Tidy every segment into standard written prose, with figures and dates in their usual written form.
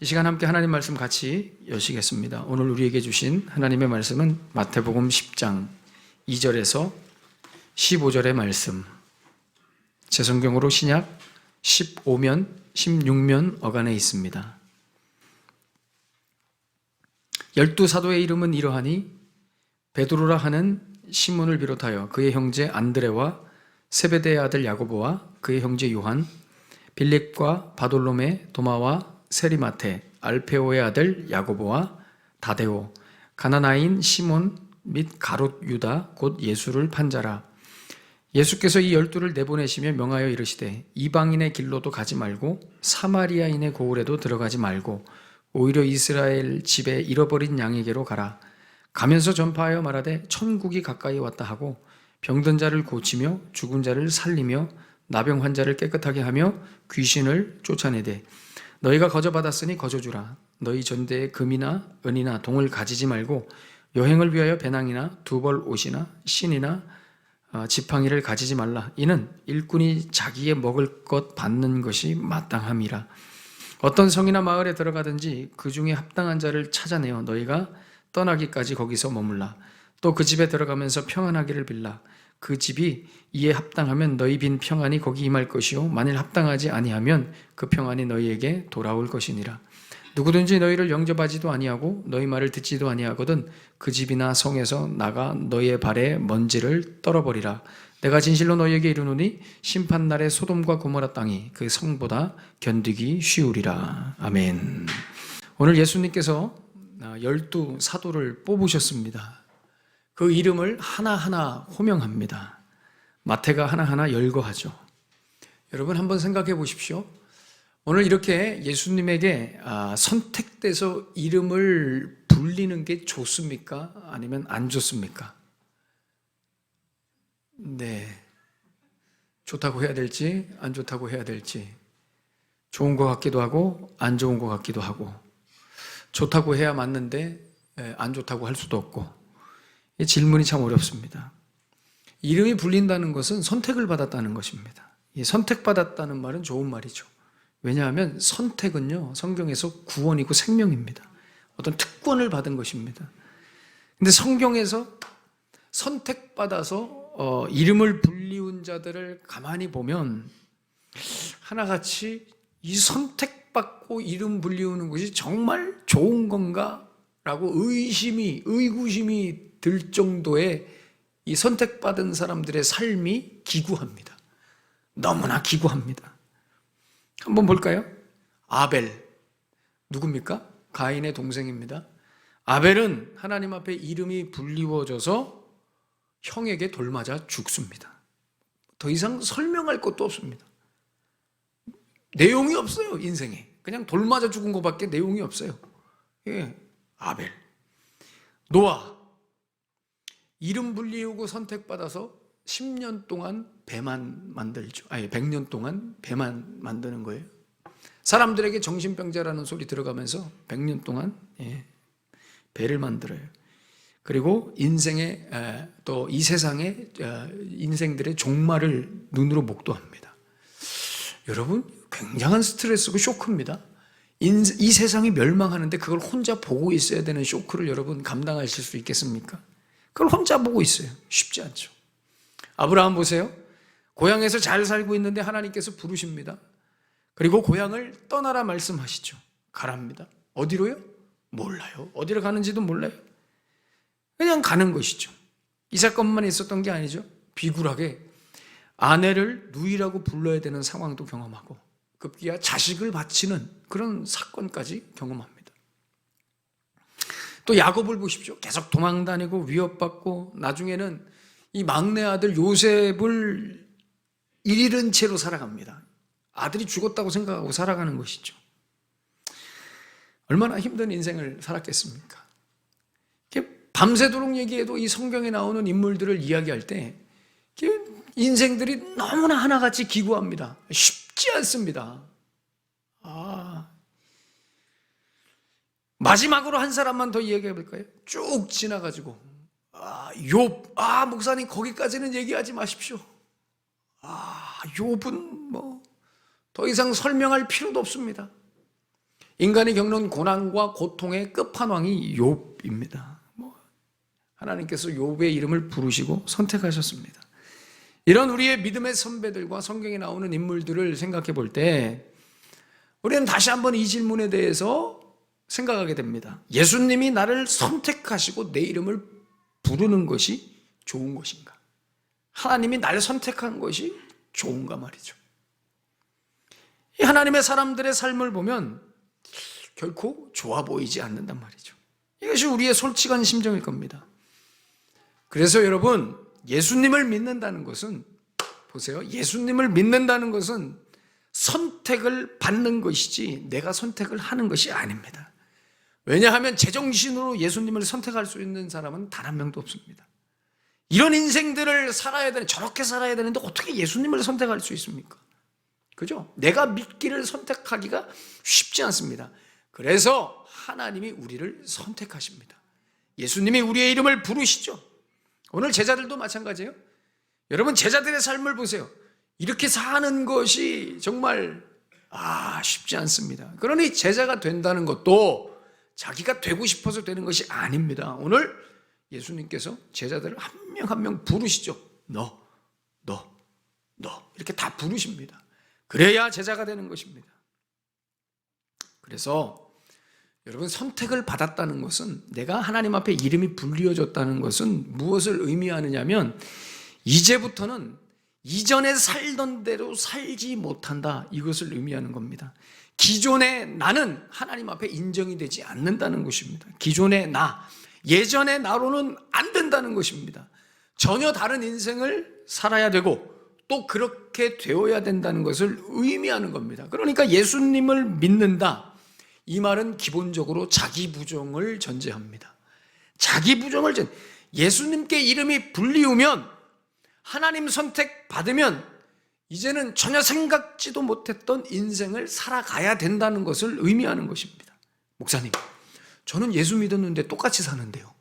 이 시간 함께 하나님 말씀 같이 여시겠습니다. 오늘 우리에게 주신 하나님의 말씀은 마태복음 10장 2절에서 15절의 말씀, 제 성경으로 신약 15면 16면 어간에 있습니다. 12사도의 이름은 이러하니 베드로라 하는 시몬을 비롯하여 그의 형제 안드레와 세베대의 아들 야고보와 그의 형제 요한, 빌립과 바돌로메, 도마와 세리마테, 알페오의 아들 야고보와 다데오, 가나나인 시몬 및 가롯 유다 곧 예수를 판 자라. 예수께서 이 12를 내보내시며 명하여 이르시되 이방인의 길로도 가지 말고 사마리아인의 고을에도 들어가지 말고 오히려 이스라엘 집에 잃어버린 양에게로 가라. 가면서 전파하여 말하되 천국이 가까이 왔다 하고 병든 자를 고치며 죽은 자를 살리며 나병 환자를 깨끗하게 하며 귀신을 쫓아내되 너희가 거저받았으니 거저주라. 너희 전대에 금이나 은이나 동을 가지지 말고 여행을 위하여 배낭이나 두벌 옷이나 신이나 지팡이를 가지지 말라. 이는 일꾼이 자기의 먹을 것 받는 것이 마땅함이라. 어떤 성이나 마을에 들어가든지 그 중에 합당한 자를 찾아내어 너희가 떠나기까지 거기서 머물라. 또 그 집에 들어가면서 평안하기를 빌라. 그 집이 이에 합당하면 너희 빈 평안이 거기 임할 것이요 만일 합당하지 아니하면 그 평안이 너희에게 돌아올 것이니라. 누구든지 너희를 영접하지도 아니하고 너희 말을 듣지도 아니하거든 그 집이나 성에서 나가 너희의 발에 먼지를 떨어버리라. 내가 진실로 너희에게 이르노니 심판날에 소돔과 고모라 땅이 그 성보다 견디기 쉬우리라. 아멘. 오늘 예수님께서 12사도를 뽑으셨습니다. 그 이름을 하나하나 호명합니다. 마태가 하나하나 열거하죠. 여러분 한번 생각해 보십시오. 오늘 이렇게 예수님에게 선택돼서 이름을 불리는 게 좋습니까? 아니면 안 좋습니까? 네. 좋다고 해야 될지 안 좋다고 해야 될지, 좋은 것 같기도 하고 안 좋은 것 같기도 하고, 좋다고 해야 맞는데 안 좋다고 할 수도 없고, 이 질문이 참 어렵습니다. 이름이 불린다는 것은 선택을 받았다는 것입니다. 이 선택받았다는 말은 좋은 말이죠. 왜냐하면 선택은요, 성경에서 구원이고 생명입니다. 어떤 특권을 받은 것입니다. 근데 성경에서 선택받아서 이름을 불리운 자들을 가만히 보면 하나같이 이 선택받고 이름 불리우는 것이 정말 좋은 건가? 라고 의구심이 들 정도의 이 선택받은 사람들의 삶이 기구합니다. 너무나 기구합니다. 한번 볼까요? 아벨, 누굽니까? 가인의 동생입니다. 아벨은 하나님 앞에 이름이 불리워져서 형에게 돌맞아 죽습니다. 더 이상 설명할 것도 없습니다. 내용이 없어요, 인생에. 그냥 돌맞아 죽은 것밖에 내용이 없어요. 예, 아벨. 노아, 이름 불리우고 선택받아서 10년 동안 배만 만들죠. 100년 동안 배만 만드는 거예요. 사람들에게 정신병자라는 소리 들어가면서 100년 동안 배를 만들어요. 그리고 인생의 또 이 세상의 인생들의 종말을 눈으로 목도합니다. 여러분, 굉장한 스트레스고 쇼크입니다. 이 세상이 멸망하는데 그걸 혼자 보고 있어야 되는 쇼크를 여러분 감당하실 수 있겠습니까? 그걸 혼자 보고 있어요. 쉽지 않죠. 아브라함 보세요. 고향에서 잘 살고 있는데 하나님께서 부르십니다. 그리고 고향을 떠나라 말씀하시죠. 가랍니다. 어디로요? 몰라요. 어디로 가는지도 몰라요. 그냥 가는 것이죠. 이 사건만 있었던 게 아니죠. 비굴하게 아내를 누이라고 불러야 되는 상황도 경험하고 급기야 자식을 바치는 그런 사건까지 경험합니다. 또 야곱을 보십시오. 계속 도망다니고 위협받고 나중에는 이 막내 아들 요셉을 잃은 채로 살아갑니다. 아들이 죽었다고 생각하고 살아가는 것이죠. 얼마나 힘든 인생을 살았겠습니까? 밤새도록 얘기해도 이 성경에 나오는 인물들을 이야기할 때 인생들이 너무나 하나같이 기구합니다. 쉽지 않습니다. 마지막으로 한 사람만 더 이야기해 볼까요? 쭉 지나가지고 욥, 목사님 거기까지는 얘기하지 마십시오. 욥은 더 이상 설명할 필요도 없습니다. 인간이 겪는 고난과 고통의 끝판왕이 욥입니다. 하나님께서 욥의 이름을 부르시고 선택하셨습니다. 이런 우리의 믿음의 선배들과 성경에 나오는 인물들을 생각해 볼 때 우리는 다시 한번 이 질문에 대해서 생각하게 됩니다. 예수님이 나를 선택하시고 내 이름을 부르는 것이 좋은 것인가? 하나님이 나를 선택한 것이 좋은가 말이죠. 이 하나님의 사람들의 삶을 보면 결코 좋아 보이지 않는단 말이죠. 이것이 우리의 솔직한 심정일 겁니다. 그래서 여러분, 예수님을 믿는다는 것은, 보세요, 예수님을 믿는다는 것은 선택을 받는 것이지 내가 선택을 하는 것이 아닙니다. 왜냐하면 제정신으로 예수님을 선택할 수 있는 사람은 단 한 명도 없습니다. 이런 인생들을 살아야 되는, 저렇게 살아야 되는데 어떻게 예수님을 선택할 수 있습니까? 그죠? 내가 믿기를 선택하기가 쉽지 않습니다. 그래서 하나님이 우리를 선택하십니다. 예수님이 우리의 이름을 부르시죠. 오늘 제자들도 마찬가지예요. 여러분, 제자들의 삶을 보세요. 이렇게 사는 것이 정말 쉽지 않습니다. 그러니 제자가 된다는 것도 자기가 되고 싶어서 되는 것이 아닙니다. 오늘 예수님께서 제자들을 한 명 한 명 부르시죠. 너 이렇게 다 부르십니다. 그래야 제자가 되는 것입니다. 그래서 여러분, 선택을 받았다는 것은, 내가 하나님 앞에 이름이 불리어졌다는 것은 무엇을 의미하느냐면, 이제부터는 이전에 살던 대로 살지 못한다, 이것을 의미하는 겁니다. 기존의 나는 하나님 앞에 인정이 되지 않는다는 것입니다. 기존의 나, 예전의 나로는 안 된다는 것입니다. 전혀 다른 인생을 살아야 되고 또 그렇게 되어야 된다는 것을 의미하는 겁니다. 그러니까 예수님을 믿는다, 이 말은 기본적으로 자기 부정을 전제합니다. 자기 부정을 예수님께 이름이 불리우면, 하나님 선택 받으면 이제는 전혀 생각지도 못했던 인생을 살아가야 된다는 것을 의미하는 것입니다. 목사님, 저는 예수 믿었는데 똑같이 사는데요.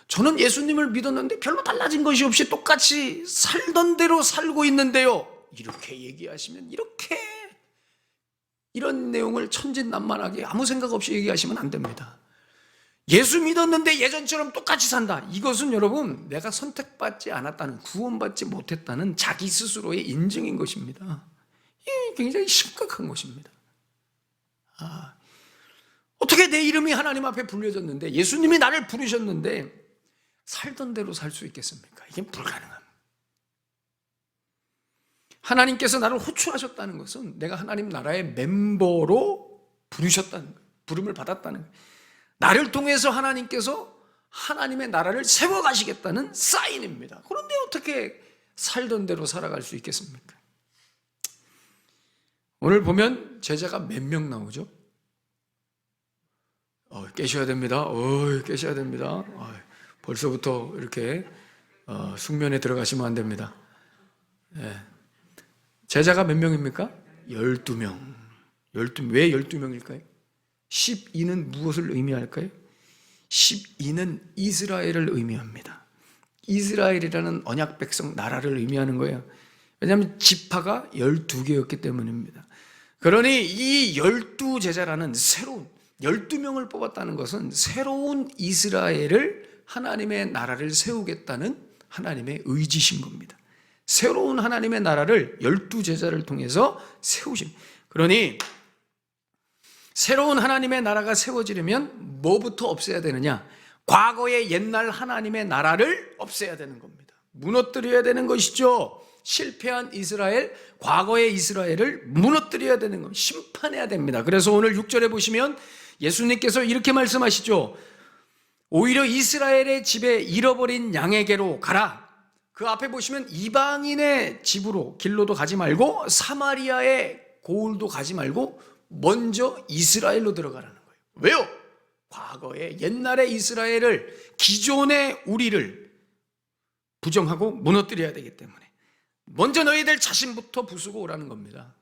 저는 예수님을 믿었는데 별로 달라진 것이 없이 똑같이 살던 대로 살고 있는데요. 이렇게 얘기하시면, 이런 내용을 천진난만하게 아무 생각 없이 얘기하시면 안 됩니다. 예수 믿었는데 예전처럼 똑같이 산다, 이것은 여러분, 내가 선택받지 않았다는, 구원받지 못했다는 자기 스스로의 인증인 것입니다. 이게 굉장히 심각한 것입니다. 어떻게 내 이름이 하나님 앞에 불려졌는데, 예수님이 나를 부르셨는데 살던 대로 살 수 있겠습니까? 이게 불가능합니다. 하나님께서 나를 호출하셨다는 것은 내가 하나님 나라의 멤버로 부르셨다는 거예요. 부름을 받았다는 거예요. 나를 통해서 하나님께서 하나님의 나라를 세워가시겠다는 사인입니다. 그런데 어떻게 살던 대로 살아갈 수 있겠습니까? 오늘 보면 제자가 몇 명 나오죠? 깨셔야 됩니다. 깨셔야 됩니다. 벌써부터 이렇게 숙면에 들어가시면 안 됩니다. 제자가 몇 명입니까? 12명. 왜 12명일까요? 12는 무엇을 의미할까요? 12는 이스라엘을 의미합니다. 이스라엘이라는 언약 백성 나라를 의미하는 거예요. 왜냐하면 지파가 12개였기 때문입니다. 그러니 이 12제자라는 새로운 12명을 뽑았다는 것은 새로운 이스라엘을, 하나님의 나라를 세우겠다는 하나님의 의지신 겁니다. 새로운 하나님의 나라를 12제자를 통해서 세우신. 그러니 새로운 하나님의 나라가 세워지려면 뭐부터 없애야 되느냐? 과거의 옛날 하나님의 나라를 없애야 되는 겁니다. 무너뜨려야 되는 것이죠. 실패한 이스라엘, 과거의 이스라엘을 무너뜨려야 되는 겁니다. 심판해야 됩니다. 그래서 오늘 6절에 보시면 예수님께서 이렇게 말씀하시죠. 오히려 이스라엘의 집에 잃어버린 양에게로 가라. 그 앞에 보시면 이방인의 집으로, 길로도 가지 말고 사마리아의 고을도 가지 말고 먼저 이스라엘로 들어가라는 거예요. 왜요? 과거의 옛날의 이스라엘을, 기존의 우리를 부정하고 무너뜨려야 되기 때문에 먼저 너희들 자신부터 부수고 오라는 겁니다.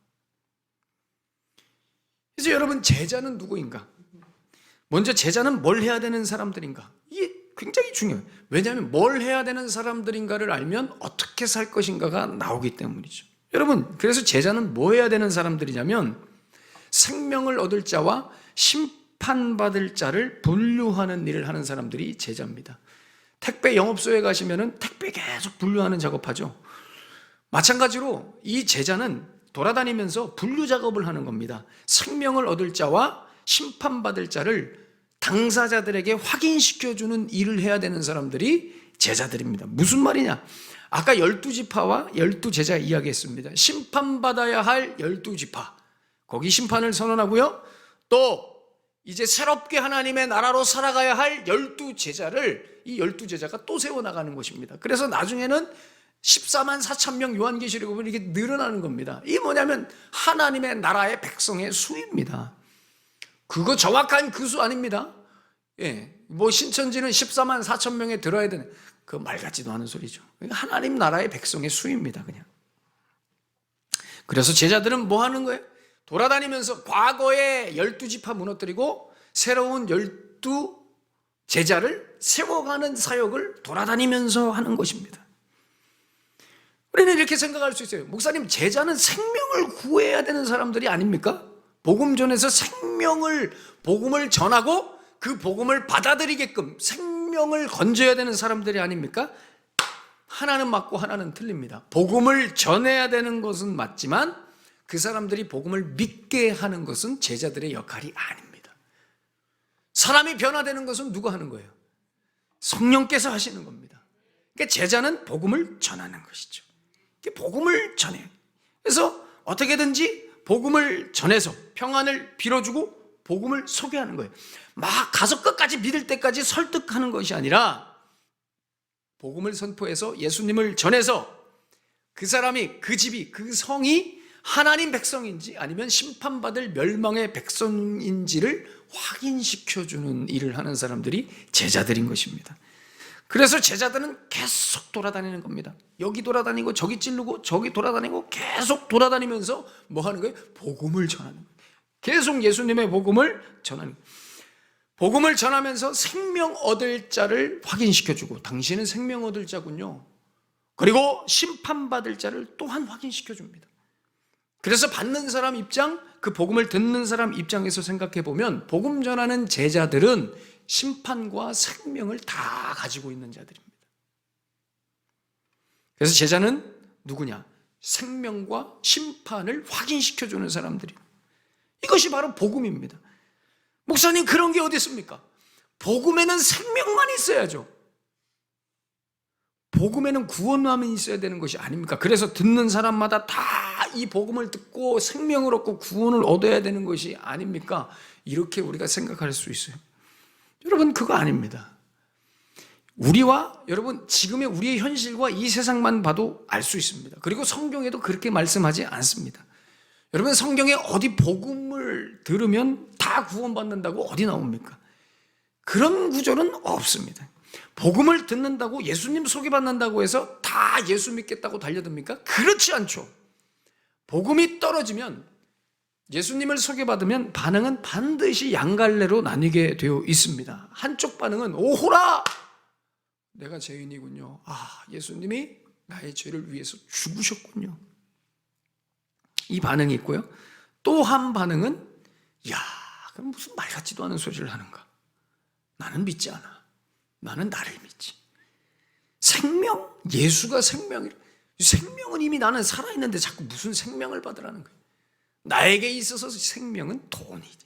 그래서 여러분, 제자는 누구인가? 먼저 제자는 뭘 해야 되는 사람들인가? 이게 굉장히 중요해요. 왜냐하면 뭘 해야 되는 사람들인가를 알면 어떻게 살 것인가가 나오기 때문이죠. 여러분, 그래서 제자는 뭐 해야 되는 사람들이냐면 생명을 얻을 자와 심판받을 자를 분류하는 일을 하는 사람들이 제자입니다. 택배 영업소에 가시면은 택배 계속 분류하는 작업하죠. 마찬가지로 이 제자는 돌아다니면서 분류 작업을 하는 겁니다. 생명을 얻을 자와 심판받을 자를 당사자들에게 확인시켜주는 일을 해야 되는 사람들이 제자들입니다. 무슨 말이냐? 아까 12지파와 12제자 이야기했습니다. 심판받아야 할 12지파, 거기 심판을 선언하고요. 또 이제 새롭게 하나님의 나라로 살아가야 할 12제자를 이 12제자가 또 세워나가는 것입니다. 그래서 나중에는 14만 4천 명 요한계시록에 보면 이게 늘어나는 겁니다. 이게 뭐냐면 하나님의 나라의 백성의 수입니다. 그거 정확한 그 수 아닙니다. 뭐 신천지는 14만 4천 명에 들어야 되는 그 말 같지도 않은 소리죠. 하나님 나라의 백성의 수입니다, 그냥. 그래서 제자들은 뭐 하는 거예요? 돌아다니면서 과거에 12지파 무너뜨리고 새로운 12제자를 세워가는 사역을 돌아다니면서 하는 것입니다. 우리는 이렇게 생각할 수 있어요. 목사님, 제자는 생명을 구해야 되는 사람들이 아닙니까? 복음 전에서 복음을 전하고 그 복음을 받아들이게끔 생명을 건져야 되는 사람들이 아닙니까? 하나는 맞고 하나는 틀립니다. 복음을 전해야 되는 것은 맞지만 그 사람들이 복음을 믿게 하는 것은 제자들의 역할이 아닙니다. 사람이 변화되는 것은 누가 하는 거예요? 성령께서 하시는 겁니다. 그러니까 제자는 복음을 전하는 것이죠. 복음을 전해요. 그래서 어떻게든지 복음을 전해서 평안을 빌어주고 복음을 소개하는 거예요. 막 가서 끝까지 믿을 때까지 설득하는 것이 아니라 복음을 선포해서 예수님을 전해서 그 사람이, 그 집이, 그 성이 하나님 백성인지 아니면 심판받을 멸망의 백성인지를 확인시켜주는 일을 하는 사람들이 제자들인 것입니다. 그래서 제자들은 계속 돌아다니는 겁니다. 여기 돌아다니고 저기 찌르고 저기 돌아다니고 계속 돌아다니면서 뭐 하는 거예요? 복음을 전하는 거예요. 계속 예수님의 복음을 전하는 거예요. 복음을 전하면서 생명 얻을 자를 확인시켜주고, 당신은 생명 얻을 자군요. 그리고 심판받을 자를 또한 확인시켜줍니다. 그래서 받는 사람 입장, 그 복음을 듣는 사람 입장에서 생각해 보면 복음 전하는 제자들은 심판과 생명을 다 가지고 있는 자들입니다. 그래서 제자는 누구냐? 생명과 심판을 확인시켜주는 사람들이에요. 이것이 바로 복음입니다. 목사님, 그런 게 어디 있습니까? 복음에는 생명만 있어야죠. 복음에는 구원만이 있어야 되는 것이 아닙니까? 그래서 듣는 사람마다 다 이 복음을 듣고 생명을 얻고 구원을 얻어야 되는 것이 아닙니까? 이렇게 우리가 생각할 수 있어요. 여러분, 그거 아닙니다. 여러분, 지금의 우리의 현실과 이 세상만 봐도 알 수 있습니다. 그리고 성경에도 그렇게 말씀하지 않습니다. 여러분, 성경에 어디 복음을 들으면 다 구원받는다고 어디 나옵니까? 그런 구조는 없습니다. 복음을 듣는다고 예수님 소개받는다고 해서 다 예수 믿겠다고 달려듭니까? 그렇지 않죠. 복음이 떨어지면, 예수님을 소개받으면 반응은 반드시 양갈래로 나뉘게 되어 있습니다. 한쪽 반응은 오호라! 내가 죄인이군요. 예수님이 나의 죄를 위해서 죽으셨군요. 이 반응이 있고요. 또 한 반응은 그럼 무슨 말 같지도 않은 소리를 하는가? 나는 믿지 않아. 나는 나를 믿지. 생명? 예수가 생명이라. 생명은 이미 나는 살아있는데 자꾸 무슨 생명을 받으라는 거예요. 나에게 있어서 생명은 돈이지.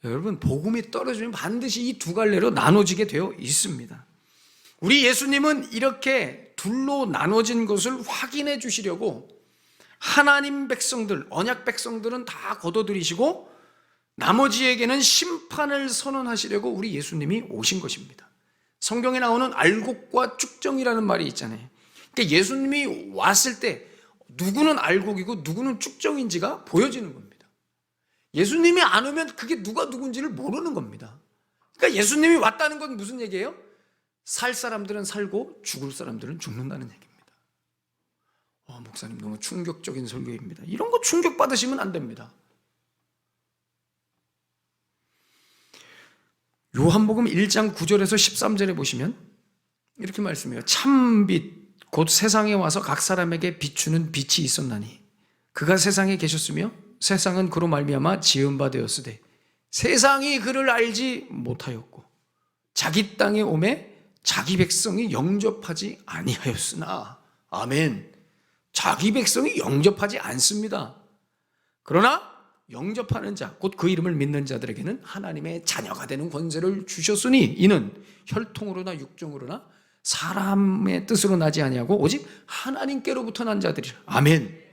여러분, 복음이 떨어지면 반드시 이 두 갈래로 나눠지게 되어 있습니다. 우리 예수님은 이렇게 둘로 나눠진 것을 확인해 주시려고 하나님 백성들, 언약 백성들은 다 거둬들이시고 나머지에게는 심판을 선언하시려고 우리 예수님이 오신 것입니다. 성경에 나오는 알곡과 쭉정이라는 말이 있잖아요. 그러니까 예수님이 왔을 때 누구는 알곡이고 누구는 쭉정인지가 보여지는 겁니다. 예수님이 안 오면 그게 누가 누군지를 모르는 겁니다. 그러니까 예수님이 왔다는 건 무슨 얘기예요? 살 사람들은 살고 죽을 사람들은 죽는다는 얘기입니다. 목사님, 너무 충격적인 설교입니다. 이런 거 충격받으시면 안 됩니다. 요한복음 1장 9절에서 13절에 보시면 이렇게 말씀해요. 참빛 곧 세상에 와서 각 사람에게 비추는 빛이 있었나니 그가 세상에 계셨으며 세상은 그로 말미암아 지은 바 되었으되 세상이 그를 알지 못하였고 자기 땅에 오매 자기 백성이 영접하지 아니하였으나, 아멘, 자기 백성이 영접하지 않습니다. 그러나 영접하는 자, 곧 그 이름을 믿는 자들에게는 하나님의 자녀가 되는 권세를 주셨으니 이는 혈통으로나 육종으로나 사람의 뜻으로 나지 아니하고 오직 하나님께로부터 난 자들이라. 아멘.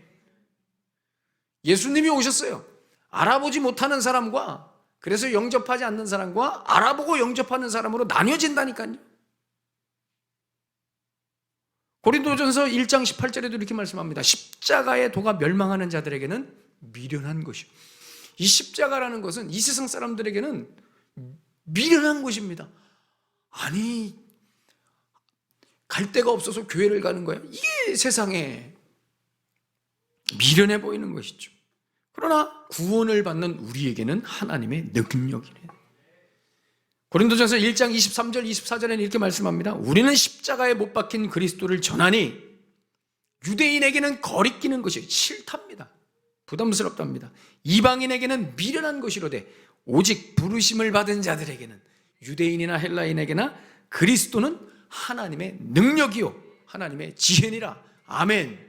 예수님이 오셨어요. 알아보지 못하는 사람과, 그래서 영접하지 않는 사람과 알아보고 영접하는 사람으로 나뉘어진다니까요. 고린도전서 1장 18절에도 이렇게 말씀합니다. 십자가의 도가 멸망하는 자들에게는 미련한 것이요. 이 십자가라는 것은 이 세상 사람들에게는 미련한 것입니다. 아니, 갈 데가 없어서 교회를 가는 거야. 이게 세상에 미련해 보이는 것이죠. 그러나 구원을 받는 우리에게는 하나님의 능력이래요. 고린도전서 1장 23절 24절에는 이렇게 말씀합니다. 우리는 십자가에 못 박힌 그리스도를 전하니 유대인에게는 거리끼는 것이 싫답니다. 부담스럽답니다. 이방인에게는 미련한 것이로되 오직 부르심을 받은 자들에게는, 유대인이나 헬라인에게나 그리스도는 하나님의 능력이요 하나님의 지혜니라. 아멘.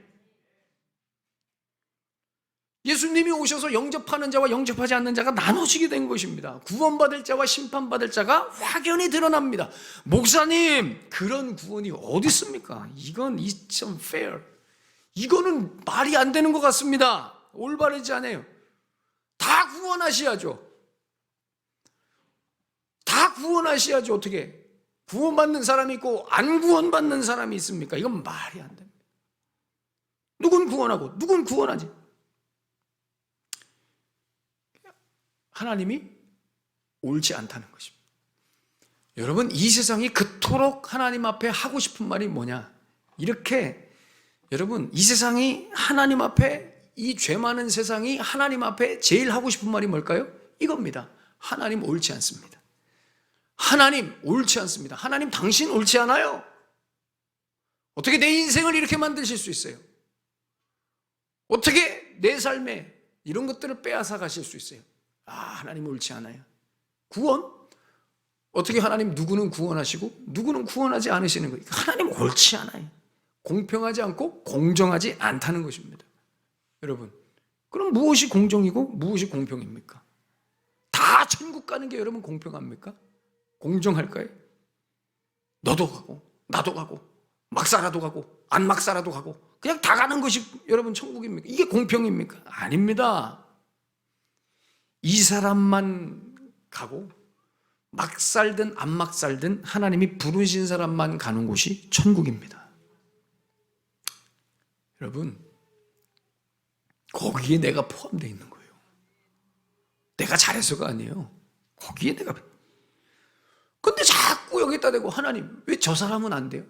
예수님이 오셔서 영접하는 자와 영접하지 않는 자가 나눠지게 된 것입니다. 구원받을 자와 심판받을 자가 확연히 드러납니다. 목사님, 그런 구원이 어디 있습니까? 이건 it's unfair. 이거는 말이 안 되는 것 같습니다. 올바르지 않아요. 다 구원하셔야죠. 다 구원하셔야죠. 어떻게 구원받는 사람이 있고 안 구원받는 사람이 있습니까? 이건 말이 안 됩니다. 누군 구원하고 누군 구원하지? 하나님이 옳지 않다는 것입니다. 여러분, 이 세상이 그토록 하나님 앞에 하고 싶은 말이 뭐냐? 이렇게, 여러분, 이 세상이 하나님 앞에, 이 죄 많은 세상이 하나님 앞에 제일 하고 싶은 말이 뭘까요? 이겁니다. 하나님 옳지 않습니다. 하나님 옳지 않습니다. 하나님 당신 옳지 않아요. 어떻게 내 인생을 이렇게 만드실 수 있어요? 어떻게 내 삶에 이런 것들을 빼앗아 가실 수 있어요? 하나님 옳지 않아요. 구원? 어떻게 하나님 누구는 구원하시고 누구는 구원하지 않으시는 거예요? 하나님 옳지 않아요. 공평하지 않고 공정하지 않다는 것입니다. 여러분, 그럼 무엇이 공정이고 무엇이 공평입니까? 다 천국 가는 게 여러분 공평합니까? 공정할까요? 너도 가고 나도 가고 막 살아도 가고 안 막 살아도 가고 그냥 다 가는 것이 여러분 천국입니까? 이게 공평입니까? 아닙니다. 이 사람만 가고 막 살든 안 막 살든 하나님이 부르신 사람만 가는 곳이 천국입니다. 여러분, 거기에 내가 포함되어 있는 거예요. 내가 잘해서가 아니에요. 거기에 내가. 근데 자꾸 여기다 대고 하나님 왜 저 사람은 안 돼요?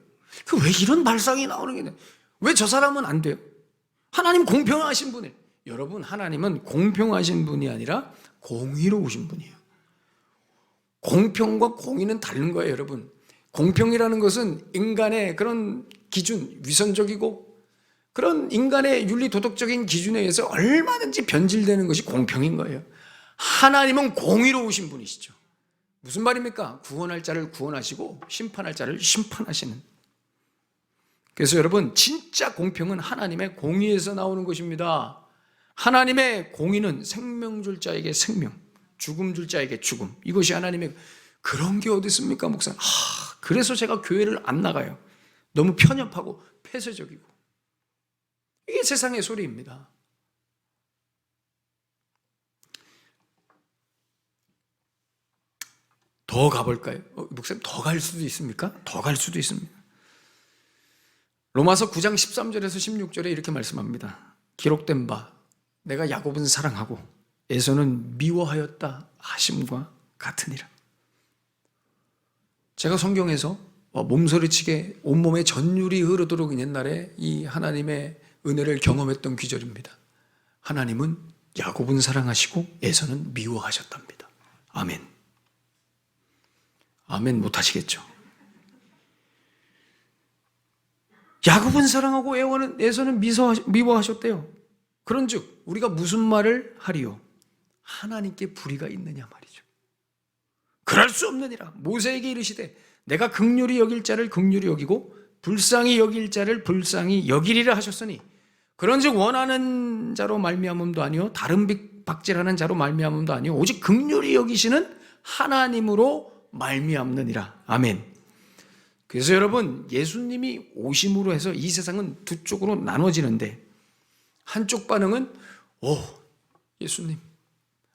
왜 이런 발상이 나오는 게, 왜 저 사람은 안 돼요? 하나님 공평하신 분이에요. 여러분, 하나님은 공평하신 분이 아니라 공의로우신 분이에요. 공평과 공의는 다른 거예요, 여러분. 공평이라는 것은 인간의 그런 기준, 위선적이고 그런 인간의 윤리 도덕적인 기준에 의해서 얼마든지 변질되는 것이 공평인 거예요. 하나님은 공의로우신 분이시죠. 무슨 말입니까? 구원할 자를 구원하시고 심판할 자를 심판하시는. 그래서 여러분, 진짜 공평은 하나님의 공의에서 나오는 것입니다. 하나님의 공의는 생명 줄 자에게 생명, 죽음 줄 자에게 죽음. 이것이 하나님의, 그런 게 어디 있습니까, 목사? 그래서 제가 교회를 안 나가요. 너무 편협하고 폐쇄적이고. 이게 세상의 소리입니다. 더 가볼까요? 목사님, 더 갈 수도 있습니까? 더 갈 수도 있습니다. 로마서 9장 13절에서 16절에 이렇게 말씀합니다. 기록된 바 내가 야곱은 사랑하고 에서는 미워하였다 하심과 같으니라. 제가 성경에서 몸서리치게 온몸에 전율이 흐르도록 옛날에 이 하나님의 은혜를 경험했던 귀절입니다. 하나님은 야곱은 사랑하시고 에서는 미워하셨답니다. 아멘. 아멘 못하시겠죠? 야곱은 사랑하고 에서는 미워하셨대요. 그런즉 우리가 무슨 말을 하리요? 하나님께 불의가 있느냐 말이죠. 그럴 수 없느니라. 모세에게 이르시되 내가 긍휼히 여길 자를 긍휼히 여기고 불쌍히 여길 자를 불쌍히 여기리라 하셨으니 그런즉 원하는 자로 말미암음도 아니요 다른 빅박질하는 자로 말미암음도 아니요 오직 긍휼히 여기시는 하나님으로 말미암느니라. 아멘. 그래서 여러분, 예수님이 오심으로 해서 이 세상은 두 쪽으로 나눠지는데 한쪽 반응은 예수님,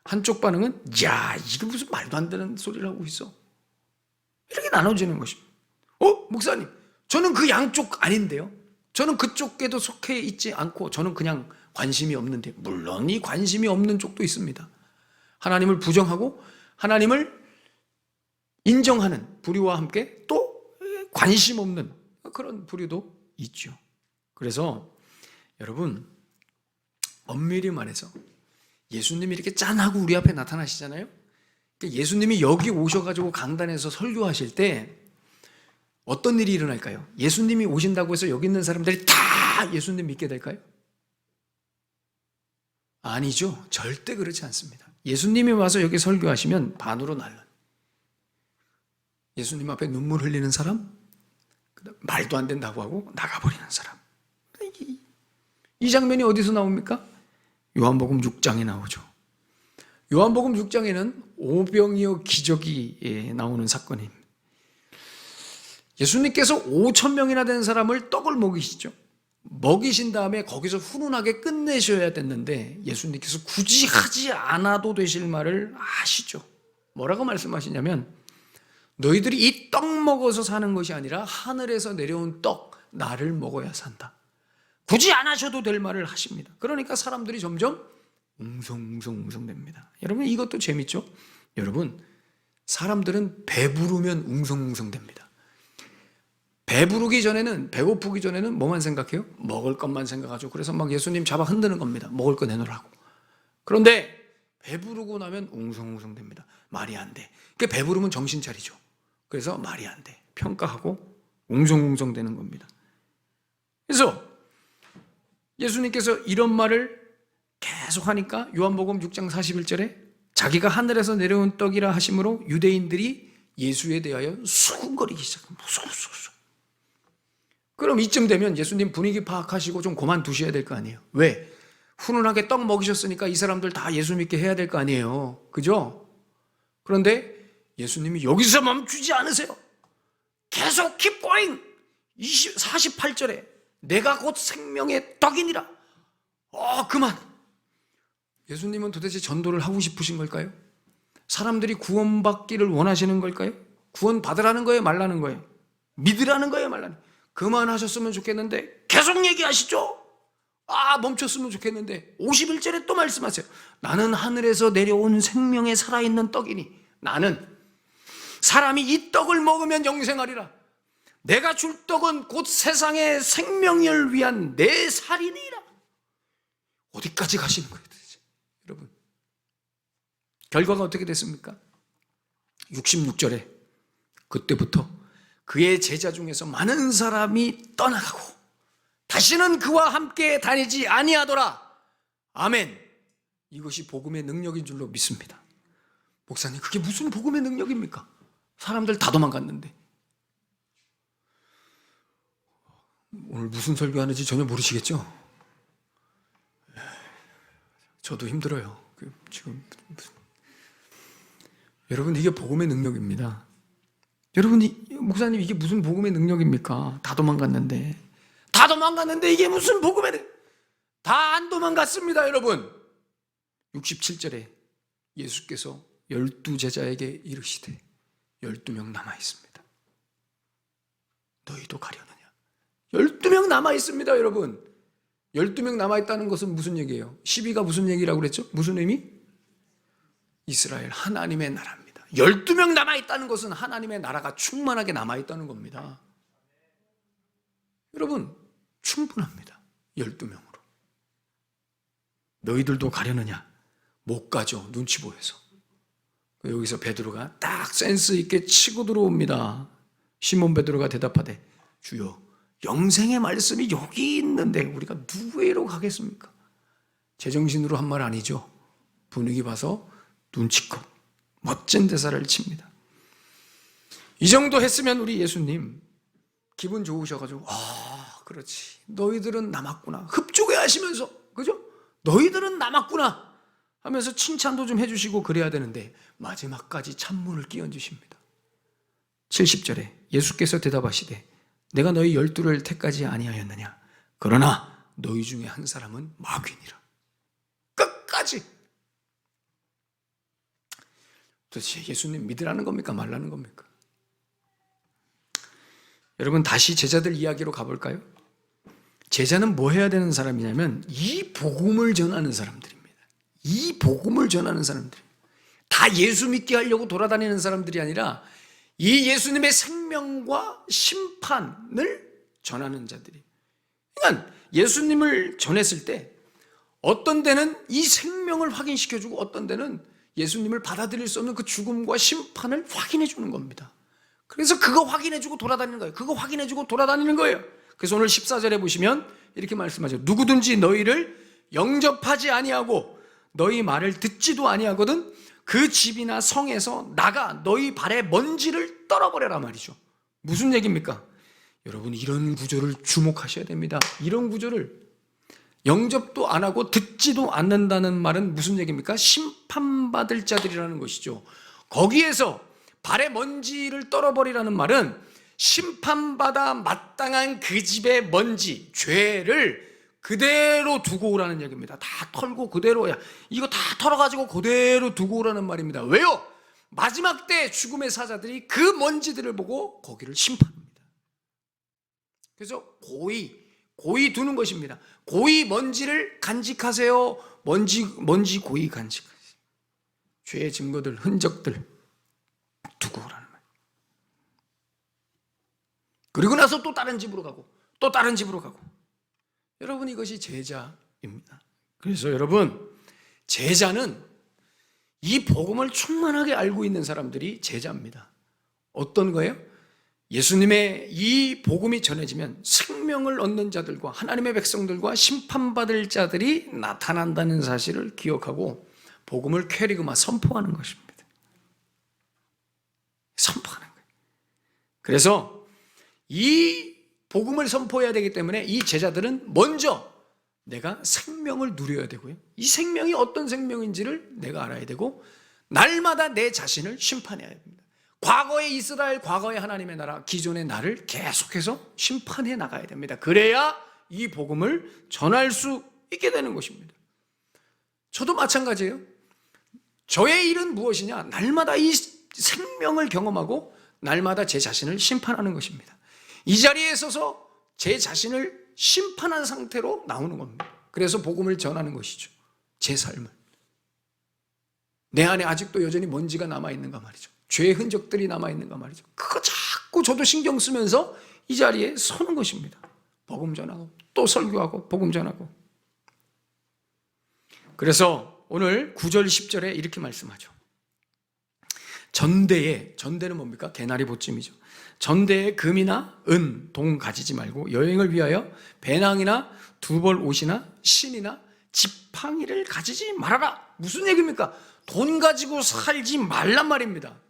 한쪽 반응은 야 이게 무슨 말도 안 되는 소리를 하고 있어, 이렇게 나눠지는 것입니다. 목사님, 저는 그 양쪽 아닌데요, 저는 그쪽에도 속해 있지 않고 저는 그냥 관심이 없는데. 물론 이 관심이 없는 쪽도 있습니다. 하나님을 부정하고 하나님을 인정하는 부류와 함께 또 관심 없는 그런 부류도 있죠. 그래서 여러분, 엄밀히 말해서 예수님이 이렇게 짠하고 우리 앞에 나타나시잖아요. 예수님이 여기 오셔가지고 강단에서 설교하실 때 어떤 일이 일어날까요? 예수님이 오신다고 해서 여기 있는 사람들이 다 예수님 믿게 될까요? 아니죠. 절대 그렇지 않습니다. 예수님이 와서 여기 설교하시면 반으로 나눠요. 예수님 앞에 눈물 흘리는 사람, 말도 안 된다고 하고 나가버리는 사람. 이 장면이 어디서 나옵니까? 요한복음 6장에 나오죠. 요한복음 6장에는 오병이어 기적이 나오는 사건입니다. 예수님께서 5,000명이나 된 사람을 떡을 먹이시죠. 먹이신 다음에 거기서 훈훈하게 끝내셔야 됐는데 예수님께서 굳이 하지 않아도 되실 말을 하시죠. 뭐라고 말씀하시냐면, 너희들이 이 떡 먹어서 사는 것이 아니라 하늘에서 내려온 떡, 나를 먹어야 산다. 굳이 안 하셔도 될 말을 하십니다. 그러니까 사람들이 점점 웅성웅성됩니다. 여러분, 이것도 재밌죠? 여러분, 사람들은 배부르면 웅성웅성됩니다. 배부르기 전에는, 배고프기 전에는 뭐만 생각해요? 먹을 것만 생각하죠. 그래서 막 예수님 잡아 흔드는 겁니다. 먹을 거 내놓으라고. 그런데 배부르고 나면 웅성웅성됩니다. 말이 안 돼. 그러니까 배부르면 정신 차리죠. 그래서 말이 안 돼. 평가하고 웅성웅성되는 겁니다. 그래서 예수님께서 이런 말을 계속 하니까 요한복음 6장 41절에 자기가 하늘에서 내려온 떡이라 하심으로 유대인들이 예수에 대하여 수군거리기 시작합니다. 그럼 이쯤 되면 예수님 분위기 파악하시고 좀 그만두셔야 될 거 아니에요. 왜? 훈훈하게 떡 먹이셨으니까 이 사람들 다 예수 믿게 해야 될 거 아니에요. 그죠? 그런데 예수님이 여기서 멈추지 않으세요. 계속 keep going. 48절에 내가 곧 생명의 떡이니라. 그만. 예수님은 도대체 전도를 하고 싶으신 걸까요? 사람들이 구원받기를 원하시는 걸까요? 구원받으라는 거예요, 말라는 거예요? 믿으라는 거예요, 말라는 거예요? 그만하셨으면 좋겠는데 계속 얘기하시죠? 멈췄으면 좋겠는데 51절에 또 말씀하세요. 나는 하늘에서 내려온 생명의 살아있는 떡이니 나는 사람이 이 떡을 먹으면 영생하리라. 내가 줄 떡은 곧 세상의 생명을 위한 내 살이니라. 어디까지 가시는 거예요, 도대체? 여러분, 결과가 어떻게 됐습니까? 66절에 그때부터 그의 제자 중에서 많은 사람이 떠나가고 다시는 그와 함께 다니지 아니하더라. 아멘. 이것이 복음의 능력인 줄로 믿습니다. 목사님, 그게 무슨 복음의 능력입니까? 사람들 다 도망갔는데. 오늘 무슨 설교하는지 전혀 모르시겠죠? 저도 힘들어요. 지금 여러분, 이게 복음의 능력입니다. 여러분, 목사님, 이게 무슨 복음의 능력입니까? 다 도망갔는데 이게 무슨 복음의 능력? 다 안 도망갔습니다, 여러분. 67절에 예수께서 12제자에게 이르시되 12명 남아있습니다. 너희도 가려느냐? 12명 남아있습니다, 여러분. 12명 남아있다는 것은 무슨 얘기예요? 12가 무슨 얘기라고 그랬죠? 무슨 의미? 이스라엘, 하나님의 나라입니다. 12명 남아있다는 것은 하나님의 나라가 충만하게 남아있다는 겁니다. 여러분, 충분합니다. 12명으로. 너희들도 가려느냐? 못 가죠. 눈치 보여서. 여기서 베드로가 딱 센스 있게 치고 들어옵니다. 시몬 베드로가 대답하되 주여, 영생의 말씀이 여기 있는데 우리가 누구에로 가겠습니까? 제정신으로 한 말 아니죠. 분위기 봐서 눈치껏 멋진 대사를 칩니다. 이 정도 했으면 우리 예수님 기분 좋으셔가지고 그렇지, 너희들은 남았구나, 흡족해 하시면서, 그죠? 너희들은 남았구나 하면서 칭찬도 좀 해주시고 그래야 되는데 마지막까지 찬문을 끼얹으십니다. 70절에 예수께서 대답하시되 내가 너희 12를 택하지 아니하였느냐, 그러나 너희 중에 한 사람은 마귀니라. 끝까지. 도대체 예수님 믿으라는 겁니까 말라는 겁니까? 여러분, 다시 제자들 이야기로 가볼까요? 제자는 뭐 해야 되는 사람이냐면 이 복음을 전하는 사람들입니다. 이 복음을 전하는 사람들, 다 예수 믿게 하려고 돌아다니는 사람들이 아니라 이 예수님의 생명과 심판을 전하는 자들이. 그러니까 예수님을 전했을 때 어떤 데는 이 생명을 확인시켜주고 어떤 데는 예수님을 받아들일 수 없는 그 죽음과 심판을 확인해 주는 겁니다. 그래서 그거 확인해주고 돌아다니는 거예요. 그거 확인해주고 돌아다니는 거예요. 그래서 오늘 14절에 보시면 이렇게 말씀하죠. 누구든지 너희를 영접하지 아니하고 너희 말을 듣지도 아니하거든 그 집이나 성에서 나가 너희 발에 먼지를 떨어버려라 말이죠. 무슨 얘기입니까? 여러분, 이런 구조를 주목하셔야 됩니다. 이런 구조를 영접도 안 하고 듣지도 않는다는 말은 무슨 얘기입니까? 심판받을 자들이라는 것이죠. 거기에서 발에 먼지를 떨어버리라는 말은 심판받아 마땅한 그 집의 먼지, 죄를 그대로 두고 오라는 얘기입니다. 다 털고 그대로, 이거 다 털어가지고 그대로 두고 오라는 말입니다. 왜요? 마지막 때 죽음의 사자들이 그 먼지들을 보고 거기를 심판합니다. 그래서 고이 두는 것입니다. 고이 먼지를 간직하세요. 먼지 고이 간직하세요. 죄의 증거들, 흔적들 두고 오라는 말. 그리고 나서 또 다른 집으로 가고 또 다른 집으로 가고. 여러분, 이것이 제자입니다. 그래서 여러분, 제자는 이 복음을 충만하게 알고 있는 사람들이 제자입니다. 어떤 거예요? 예수님의 이 복음이 전해지면 생명을 얻는 자들과 하나님의 백성들과 심판받을 자들이 나타난다는 사실을 기억하고 복음을 퀘리그마 선포하는 것입니다. 선포하는 거예요. 그래서 이 복음을 선포해야 되기 때문에 이 제자들은 먼저 내가 생명을 누려야 되고요. 이 생명이 어떤 생명인지를 내가 알아야 되고 날마다 내 자신을 심판해야 됩니다. 과거의 이스라엘, 과거의 하나님의 나라, 기존의 나를 계속해서 심판해 나가야 됩니다. 그래야 이 복음을 전할 수 있게 되는 것입니다. 저도 마찬가지예요. 저의 일은 무엇이냐? 날마다 이 생명을 경험하고 날마다 제 자신을 심판하는 것입니다. 이 자리에 서서 제 자신을 심판한 상태로 나오는 겁니다. 그래서 복음을 전하는 것이죠. 제 삶을. 내 안에 아직도 여전히 먼지가 남아있는가 말이죠. 죄의 흔적들이 남아있는가 말이죠. 그거 자꾸 저도 신경 쓰면서 이 자리에 서는 것입니다. 복음 전하고 또 설교하고 복음 전하고. 그래서 오늘 9절 10절에 이렇게 말씀하죠. 전대는 뭡니까? 개나리 보찜이죠. 전대에 금이나 은, 동 가지지 말고 여행을 위하여 배낭이나 두벌 옷이나 신이나 지팡이를 가지지 말아라. 무슨 얘기입니까? 돈 가지고 살지 말란 말입니다.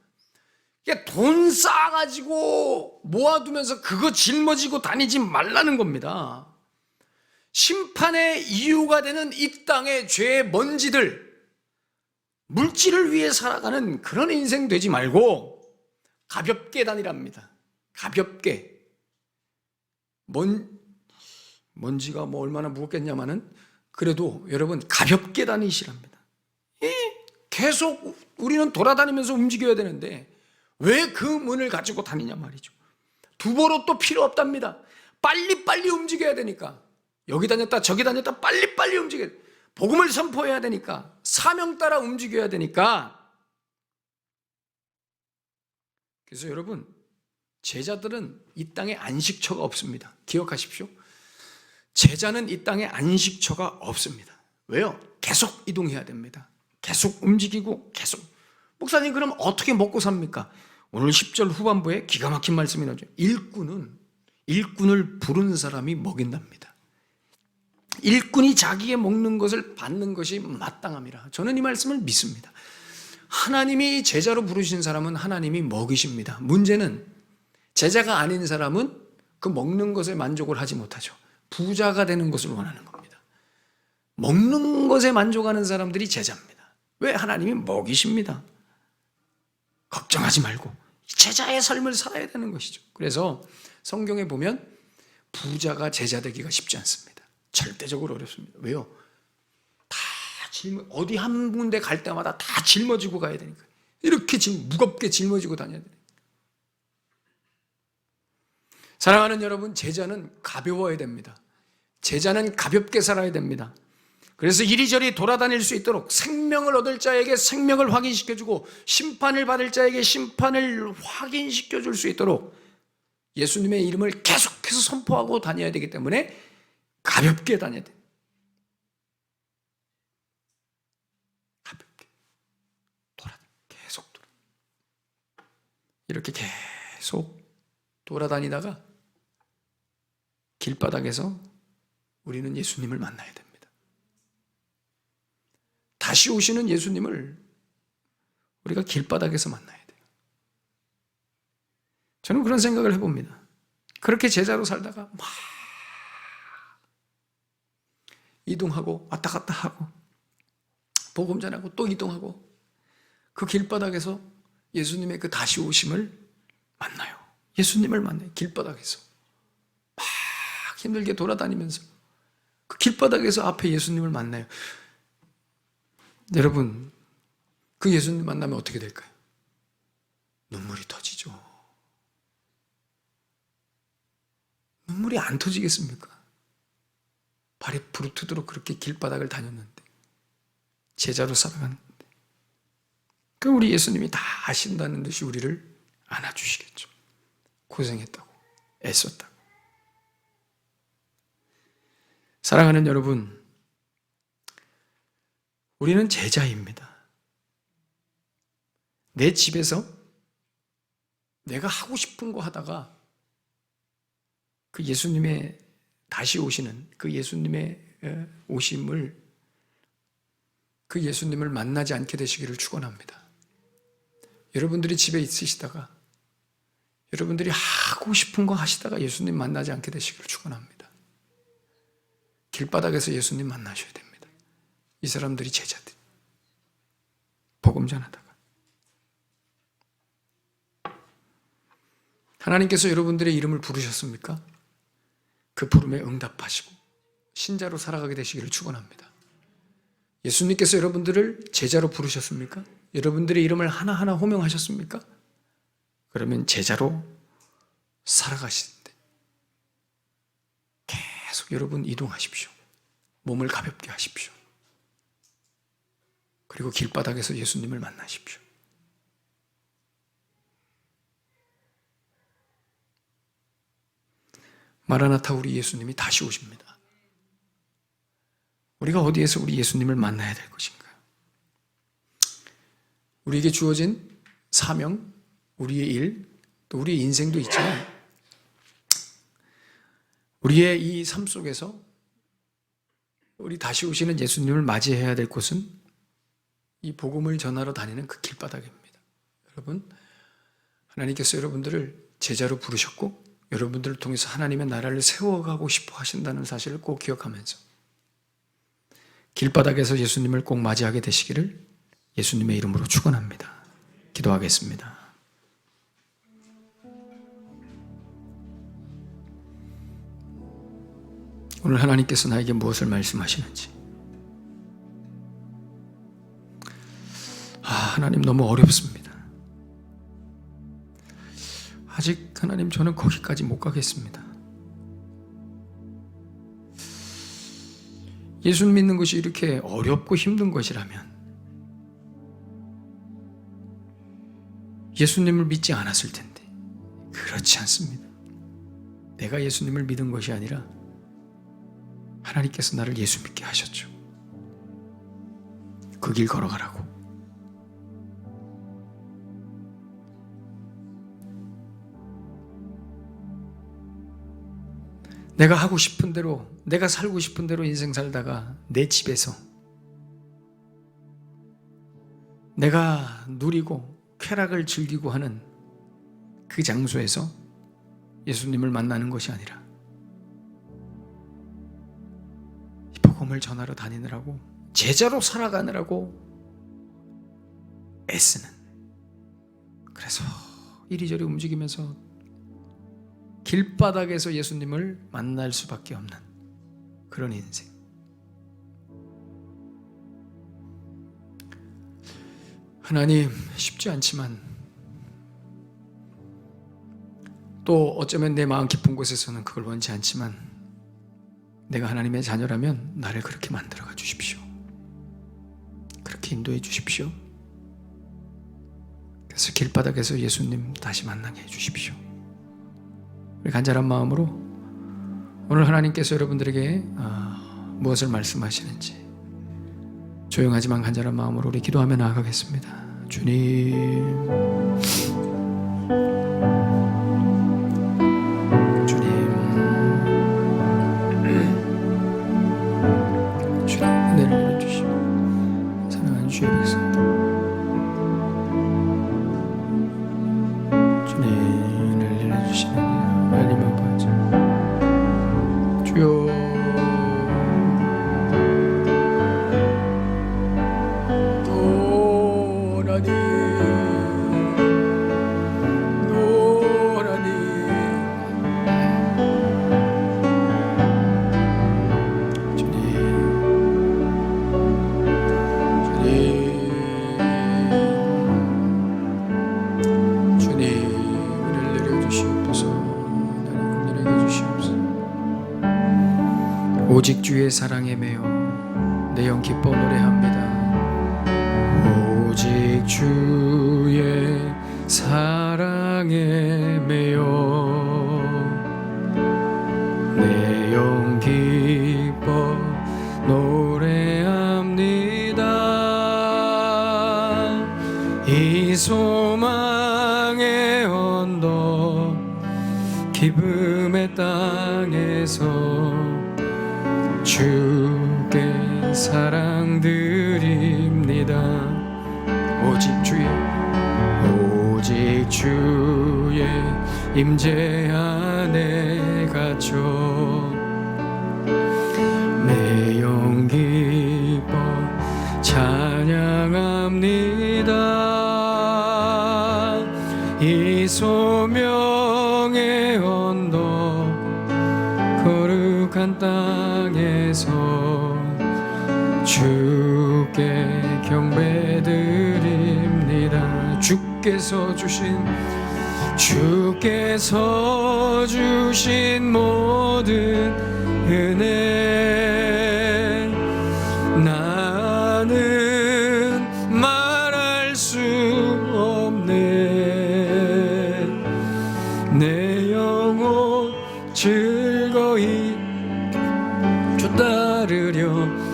돈 쌓아가지고 모아두면서 그거 짊어지고 다니지 말라는 겁니다. 심판의 이유가 되는 이 땅의 죄의 먼지들, 물질을 위해 살아가는 그런 인생 되지 말고 가볍게 다니랍니다. 가볍게. 먼지가 뭐 얼마나 무겁겠냐마는 그래도 여러분 가볍게 다니시랍니다. 계속 우리는 돌아다니면서 움직여야 되는데 왜 그 문을 가지고 다니냐 말이죠. 두보로또 필요 없답니다. 빨리빨리 움직여야 되니까. 여기 다녔다 저기 다녔다 빨리빨리 움직여야 돼. 복음을 선포해야 되니까. 사명 따라 움직여야 되니까. 그래서 여러분, 제자들은 이 땅에 안식처가 없습니다. 기억하십시오. 제자는 이 땅에 안식처가 없습니다. 왜요? 계속 이동해야 됩니다. 계속 움직이고 계속. 목사님, 그럼 어떻게 먹고 삽니까? 오늘 10절 후반부에 기가 막힌 말씀이 나오죠. 일꾼을 부른 사람이 먹인답니다. 일꾼이 자기의 먹는 것을 받는 것이 마땅함이라. 저는 이 말씀을 믿습니다. 하나님이 제자로 부르신 사람은 하나님이 먹이십니다. 문제는 제자가 아닌 사람은 그 먹는 것에 만족을 하지 못하죠. 부자가 되는 것을 원하는 겁니다. 먹는 것에 만족하는 사람들이 제자입니다. 왜? 하나님이 먹이십니다. 걱정하지 말고 제자의 삶을 살아야 되는 것이죠. 그래서 성경에 보면 부자가 제자 되기가 쉽지 않습니다. 절대적으로 어렵습니다. 왜요? 어디 한 군데 갈 때마다 다 짊어지고 가야 되니까. 이렇게 무겁게 짊어지고 다녀야 되니까. 사랑하는 여러분, 제자는 가벼워야 됩니다. 제자는 가볍게 살아야 됩니다. 그래서 이리저리 돌아다닐 수 있도록 생명을 얻을 자에게 생명을 확인시켜주고 심판을 받을 자에게 심판을 확인시켜줄 수 있도록 예수님의 이름을 계속해서 선포하고 다녀야 되기 때문에 가볍게 다녀야 돼요. 가볍게 계속 이렇게 계속 돌아다니다가 길바닥에서 우리는 예수님을 만나야 됩니다. 다시 오시는 예수님을 우리가 길바닥에서 만나야 돼요. 저는 그런 생각을 해봅니다. 그렇게 제자로 살다가 막 이동하고 왔다 갔다 하고 복음 전하고 또 이동하고 그 길바닥에서 예수님의 그 다시 오심을 만나요. 예수님을 만나요. 길바닥에서 막 힘들게 돌아다니면서 그 길바닥에서 앞에 예수님을 만나요. 여러분, 그 예수님 만나면 어떻게 될까요? 눈물이 터지죠. 눈물이 안 터지겠습니까? 발이 부르트도록 그렇게 길바닥을 다녔는데, 제자로 살아갔는데, 그 우리 예수님이 다 아신다는 듯이 우리를 안아주시겠죠. 고생했다고, 애썼다고. 사랑하는 여러분, 우리는 제자입니다. 내 집에서 내가 하고 싶은 거 하다가 그 예수님의 다시 오시는 그 예수님의 오심을 그 예수님을 만나지 않게 되시기를 축원합니다. 여러분들이 집에 있으시다가 여러분들이 하고 싶은 거 하시다가 예수님 만나지 않게 되시기를 축원합니다. 길바닥에서 예수님 만나셔야 됩니다. 이 사람들이 제자들. 복음 전하다가 하나님께서 여러분들의 이름을 부르셨습니까? 그 부름에 응답하시고 신자로 살아가게 되시기를 축원합니다. 예수님께서 여러분들을 제자로 부르셨습니까? 여러분들의 이름을 하나하나 호명하셨습니까? 그러면 제자로 살아가시는데 계속 여러분 이동하십시오. 몸을 가볍게 하십시오. 그리고 길바닥에서 예수님을 만나십시오. 마라나타, 우리 예수님이 다시 오십니다. 우리가 어디에서 우리 예수님을 만나야 될 것인가요? 우리에게 주어진 사명, 우리의 일, 또 우리의 인생도 있지만 우리의 이 삶 속에서 우리 다시 오시는 예수님을 맞이해야 될 곳은 이 복음을 전하러 다니는 그 길바닥입니다. 여러분, 하나님께서 여러분들을 제자로 부르셨고 여러분들을 통해서 하나님의 나라를 세워가고 싶어 하신다는 사실을 꼭 기억하면서 길바닥에서 예수님을 꼭 맞이하게 되시기를 예수님의 이름으로 축원합니다. 기도하겠습니다. 오늘 하나님께서 나에게 무엇을 말씀하시는지, 하나님 너무 어렵습니다. 아직 하나님 저는 거기까지 못 가겠습니다. 예수 믿는 것이 이렇게 어렵고 힘든 것이라면 예수님을 믿지 않았을 텐데 그렇지 않습니다. 내가 예수님을 믿은 것이 아니라 하나님께서 나를 예수 믿게 하셨죠. 그 길 걸어가라고. 내가 하고 싶은 대로, 내가 살고 싶은 대로 인생 살다가 내 집에서 내가 누리고 쾌락을 즐기고 하는 그 장소에서 예수님을 만나는 것이 아니라 이 복음을 전하러 다니느라고, 제자로 살아가느라고 애쓰는, 그래서 이리저리 움직이면서 길바닥에서 예수님을 만날 수밖에 없는 그런 인생. 하나님, 쉽지 않지만 또 어쩌면 내 마음 깊은 곳에서는 그걸 원치 않지만 내가 하나님의 자녀라면 나를 그렇게 만들어가 주십시오. 그렇게 인도해 주십시오. 그래서 길바닥에서 예수님 다시 만나게 해 주십시오. 우리 간절한 마음으로 오늘 하나님께서 여러분들에게 무엇을 말씀하시는지 조용하지만 간절한 마음으로 우리 기도하며 나아가겠습니다. 주님, 은혜를 내려주시고 사랑하는 주의 백성들, 주님 은혜를 내려주시는 하나님 아버지, 주여 오직 주의 사랑에 매여 내 영 기뻐 노래합니다. 오직 주의 사랑에 매여 내 영 기뻐 노래합니다. 이 소망의 언덕 기쁨의 땅에서 주께 사랑 드립니다. 오직 주의 임재 안에 갇혀 내 영 기뻐 찬양합니다. 이 소명의 언덕 거룩한 땅에서 주께 경배드립니다. 주께서 주신 모든 은혜 나는 말할 수 없네. 내 영혼 즐거이 주 따르렵니다.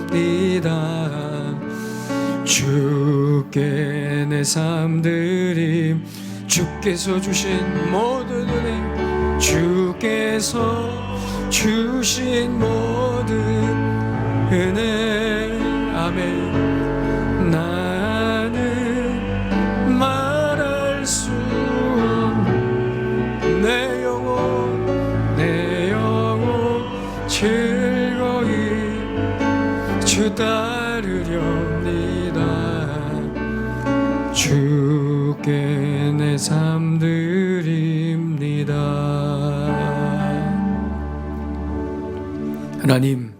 주께 내 삶 드림, 주께서 주신 모든 은혜, 주께서 주신 모든 은혜, 아멘. 나는 말할 수 없는 내 영혼 즐거이 주 따르렵니다. 주께 내 삶 드립니다. 하나님,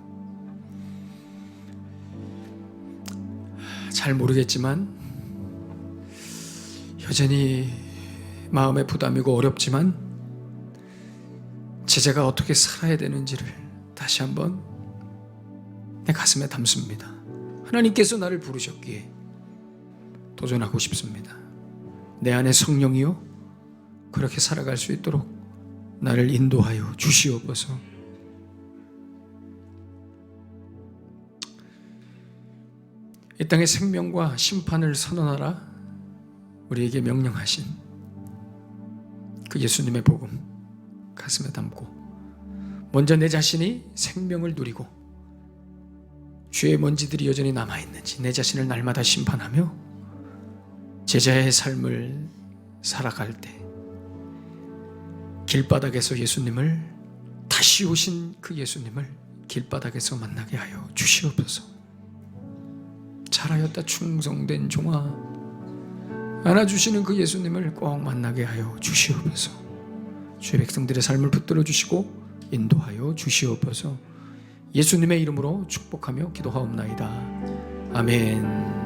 잘 모르겠지만 여전히 마음의 부담이고 어렵지만 제자가 어떻게 살아야 되는지를 다시 한번 내 가슴에 담습니다. 하나님께서 나를 부르셨기에 도전하고 싶습니다. 내 안에 성령이요 그렇게 살아갈 수 있도록 나를 인도하여 주시옵소서. 이 땅의 생명과 심판을 선언하라 우리에게 명령하신 그 예수님의 복음 가슴에 담고 먼저 내 자신이 생명을 누리고 죄의 먼지들이 여전히 남아있는지 내 자신을 날마다 심판하며 제자의 삶을 살아갈 때 길바닥에서 예수님을, 다시 오신 그 예수님을 길바닥에서 만나게 하여 주시옵소서. 잘하였다 충성된 종아, 안아주시는 그 예수님을 꼭 만나게 하여 주시옵소서. 주의 백성들의 삶을 붙들어 주시고 인도하여 주시옵소서. 예수님의 이름으로 축복하며 기도하옵나이다. 아멘.